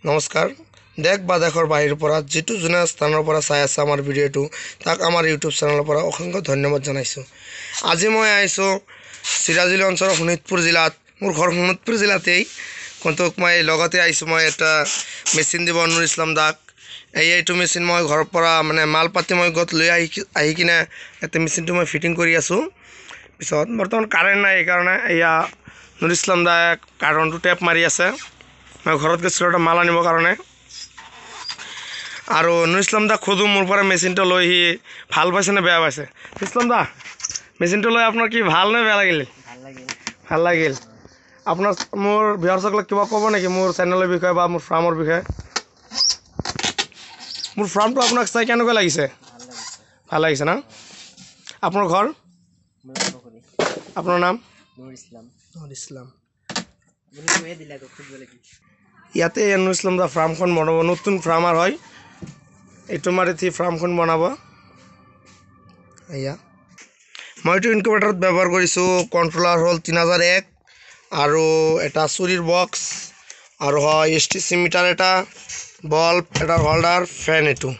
নমস্কাৰ দেশ বা দেশৰ বাহিৰৰ পৰা যেটো জুনা স্থানৰ পৰা চাই আছে আমাৰ ভিডিঅ'টো তাক আমাৰ ইউটিউব চেনেলৰ পৰা অসংখ্য ধন্যবাদ জনাইছো। আজি মই আইছো চিৰাজুলি অঞ্চলৰ শোণিতপুৰ জিলাত। মোৰ ঘৰ শোণিতপুৰ জিলাতেই, কিন্তু মই লগতে আইছো মই এটা মেচিন দিব নুৰ ইছলাম দাক। এইটো মেচিন মই ঘৰৰ পৰা মানে মাল পাতি মই গত লৈ আহি কিনে এটা মেচিনটো মই ফিটিং কৰি আছো। পিছত বৰ্তমান কাৰেণ্ট নাই, এইকাৰণে এয়া নুৰ ইছলাম দাক কাৰেণ্টটো টেপ মাৰি আছে। মই ঘৰত গৈছিলোঁ এটা মাল আনিবৰ কাৰণে, আৰু নুৰ ইছলাম দাক সোধোঁ মোৰ পৰা মেচিনটো লৈ সি ভাল পাইছে নে বেয়া পাইছে। ইছলাম দা, মেচিনটো লৈ আপোনাৰ কি ভাল নে বেয়া লাগিল? ভাল লাগিল। আপোনাৰ মোৰ ভিউৱাৰ্ছসকলক কিবা ক'ব নেকি মোৰ চেনেলৰ বিষয়ে বা মোৰ ফাৰ্মৰ বিষয়ে? মোৰ ফাৰ্মটো আপোনাক চাই কেনেকুৱা লাগিছে? ভাল লাগিছে না? আপোনাৰ ঘৰ? আপোনাৰ নাম? নুৰ ইছলাম। ইয়াতে নুৰ ইছলাম দা ফাৰ্মখন বনাব, নতুন ফাৰ্মাৰ হয়। এইটো মাৰিত ফাৰ্মখন বনাব। এয়া মইতো ইনকুবেটাৰত ব্যৱহাৰ কৰিছোঁ। কণ্ট্ৰলাৰ হ'ল 3001 আৰু এটা চুৰিৰ বক্স, আৰু হয় STC মিটাৰ, এটা বল্ব, এটা হোল্ডাৰ, ফেন। এইটো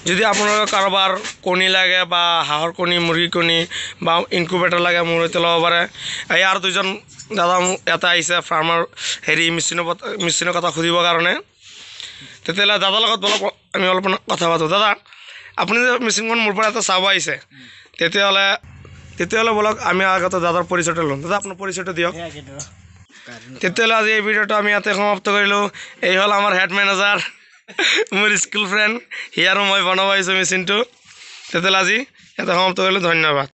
যদি আপোনালোকৰ কাৰোবাৰ কণী লাগে বা হাঁহৰ কণী, মুৰ্গীৰ কণী বা ইনকুবেটাৰ লাগে, মোৰ সৈতে ল'ব পাৰে। এই আৰু দুজন দাদা ইয়াতে আহিছে ফাৰ্মাৰ মেচিনৰ কথা সুধিবৰ কাৰণে। তেতিয়াহ'লে দাদাৰ লগত বলক আমি অলপ কথা পাতোঁ। দাদা, আপুনি যে মেচিনখন মোৰ পৰা এটা চাব আহিছে, তেতিয়াহ'লে বলক আমি আগতে দাদাৰ পৰিচয়টো ল'ম। দাদা, আপোনাৰ পৰিচয়টো দিয়ক। তেতিয়াহ'লে আজি এই ভিডিঅ'টো আমি ইয়াতে সমাপ্ত কৰিলোঁ। এই হ'ল আমাৰ হেড মেনেজাৰ, মোৰ স্কুল ফ্ৰেণ্ড। সি আৰু মই বনাব আহিছোঁ মেচিনটো। তেতিয়াহ'লে আজি ইয়াতে সমাপ্ত কৰিলোঁ। ধন্যবাদ।